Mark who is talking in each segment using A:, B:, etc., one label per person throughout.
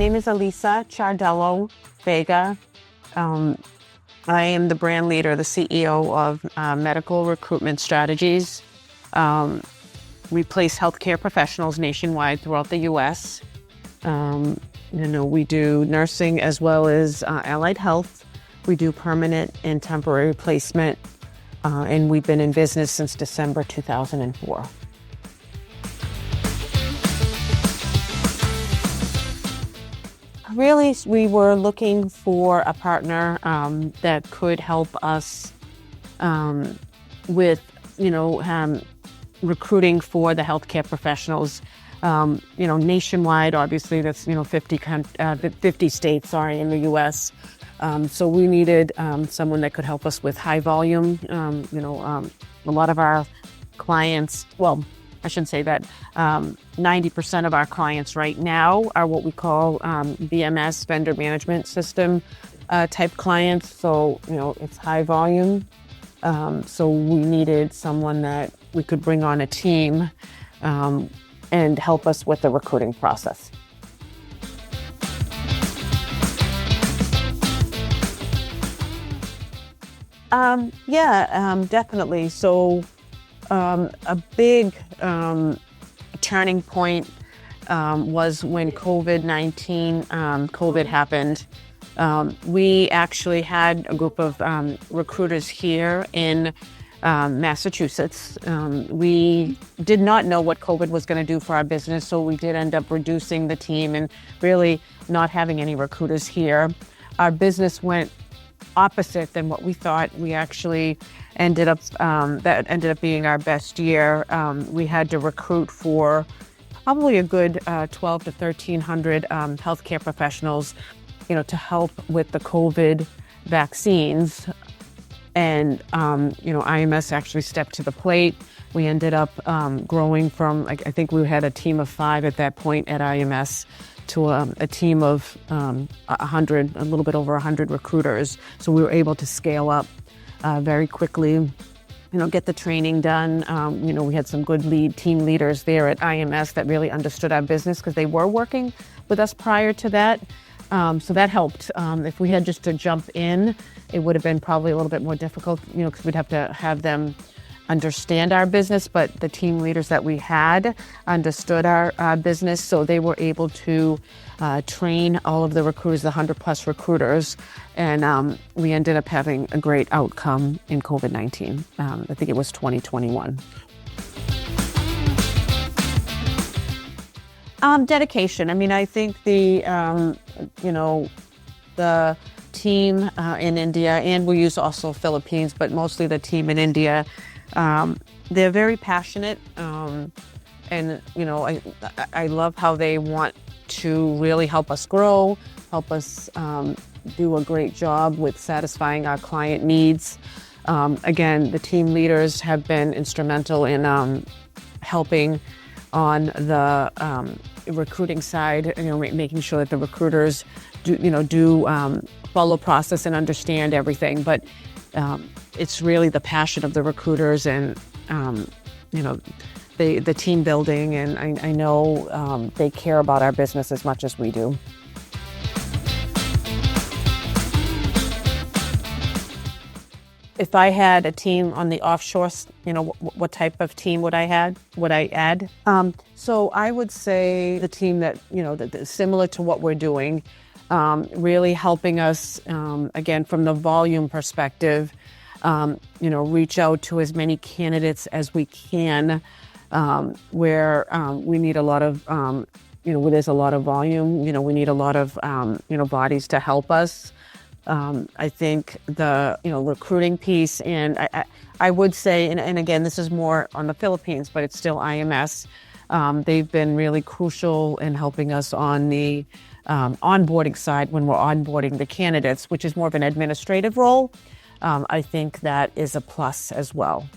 A: name is Elisa Ciardiello Vega. I am the brand leader, the CEO of Medical Recruitment Strategies. We place healthcare professionals nationwide throughout the U.S. We do nursing as well as allied health. We do permanent and temporary placement, and we've been in business since December 2004. Really, we were looking for a partner that could help us with, recruiting for the healthcare professionals. Nationwide, obviously, that's 50 states, in the U.S. So we needed someone that could help us with high volume. A lot of our clients, well, I shouldn't say that. 90% of our clients right now are what we call VMS, vendor management system type clients. So, it's high volume. So we needed someone that we could bring on a team and help us with the recruiting process. Definitely. So a big turning point was when COVID happened. We actually had a group of recruiters here in Massachusetts. We did not know what COVID was going to do for our business, so we did end up reducing the team and really not having any recruiters here. Our business went opposite than what we thought. We actually ended up being our best year. We had to recruit for probably a good 12 to 1,300 healthcare professionals, to help with the COVID vaccines. And, IMS actually stepped to the plate. We ended up growing from, I think we had a team of 5 at that point at IMS to a team of 100, a little bit over 100 recruiters. So we were able to scale up very quickly, get the training done. We had some good team leaders there at IMS that really understood our business because they were working with us prior to that. So that helped. If we had just to jump in, it would have been probably a little bit more difficult, because we'd have to have them understand our business, but the team leaders that we had understood our business, so they were able to train all of the recruiters, the 100 plus recruiters, and we ended up having a great outcome in COVID-19. I think it was 2021. Dedication. I think the team in India, and we use also Philippines, but mostly the team in India, they're very passionate, and I love how they want to really help us grow, help us do a great job with satisfying our client needs. Again, the team leaders have been instrumental in helping on the recruiting side, making sure that the recruiters do follow process and understand everything. But it's really the passion of the recruiters and, the team building. And I know they care about our business as much as we do. If I had a team on the offshore, what type of team would I add? So I would say the team that, that similar to what we're doing, really helping us, again, from the volume perspective, reach out to as many candidates as we can, where we need a lot of, where there's a lot of volume, we need a lot of, bodies to help us. I think the, recruiting piece, and I would say, and again, this is more on the Philippines, but it's still IMS. They've been really crucial in helping us on the onboarding side when we're onboarding the candidates, which is more of an administrative role. I think that is a plus as well.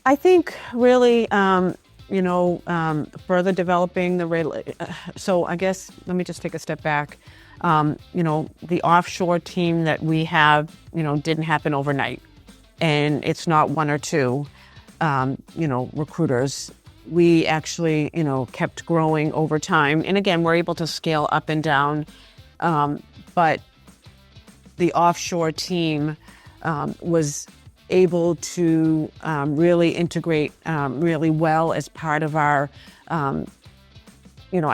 A: I think really, further developing so I guess, let me just take a step back. The offshore team that we have, didn't happen overnight. And it's not one or two, recruiters. We actually, kept growing over time. And again, we're able to scale up and down. But the offshore team was able to really integrate really well as part of our, I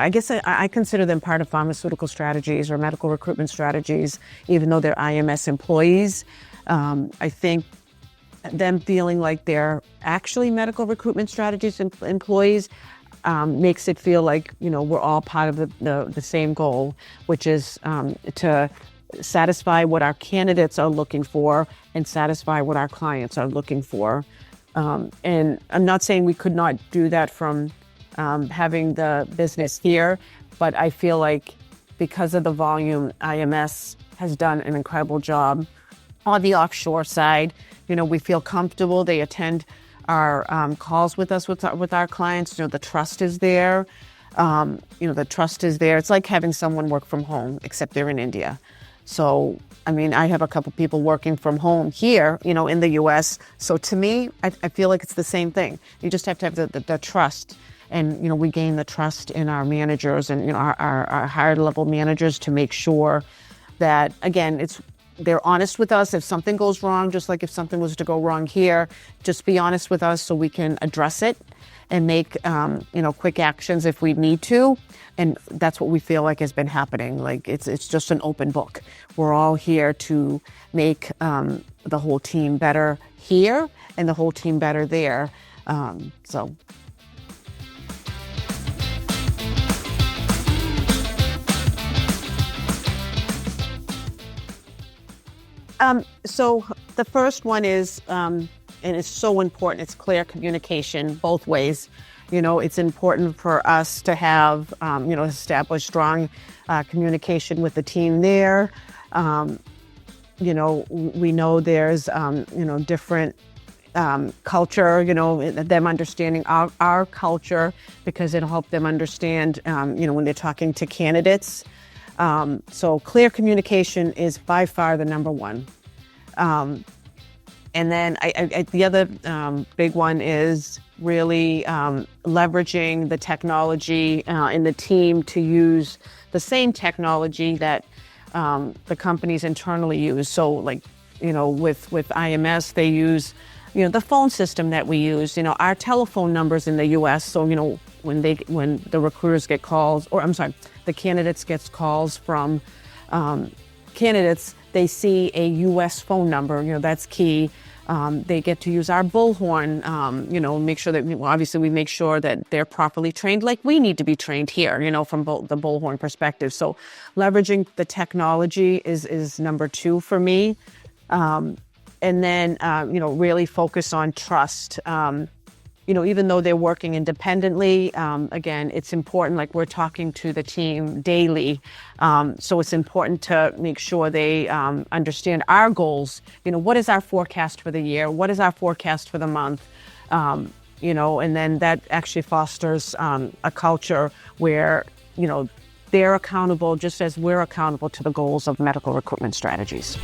A: guess I consider them part of pharmaceutical strategies or medical recruitment strategies, even though they're IMS employees. I think them feeling like they're actually medical recruitment strategies employees makes it feel like, we're all part of the same goal, which is to satisfy what our candidates are looking for and satisfy what our clients are looking for. And I'm not saying we could not do that from having the business here, but I feel like because of the volume, IMS has done an incredible job. On the offshore side, we feel comfortable. They attend our calls with us, with our clients. The trust is there. The trust is there. It's like having someone work from home, except they're in India. So, I have a couple people working from home here, in the U.S. So to me, I feel like it's the same thing. You just have to have the trust. And, we gain the trust in our managers and, our higher level managers to make sure that, again, they're honest with us. If something goes wrong, just like if something was to go wrong here, just be honest with us so we can address it and make, quick actions if we need to. And that's what we feel like has been happening. Like it's just an open book. We're all here to make the whole team better here and the whole team better there. So the first one is, and it's so important, it's clear communication both ways. It's important for us to have, establish strong communication with the team there. We know there's, different culture, them understanding our culture because it'll help them understand, when they're talking to candidates. So clear communication is by far the number one. And then the other big one is really leveraging the technology in the team to use the same technology that the companies internally use. So with IMS, they use, the phone system that we use, our telephone numbers in the U.S. So, when the recruiters get calls, the candidates gets calls from candidates, they see a U.S. phone number, that's key. They get to use our bullhorn, make sure that, obviously we make sure that they're properly trained like we need to be trained here, from the bullhorn perspective. So leveraging the technology is number two for me. And then, really focus on trust. Even though they're working independently, again, it's important, like we're talking to the team daily. So it's important to make sure they understand our goals. What is our forecast for the year? What is our forecast for the month? And then that actually fosters a culture where, they're accountable just as we're accountable to the goals of medical recruitment strategies.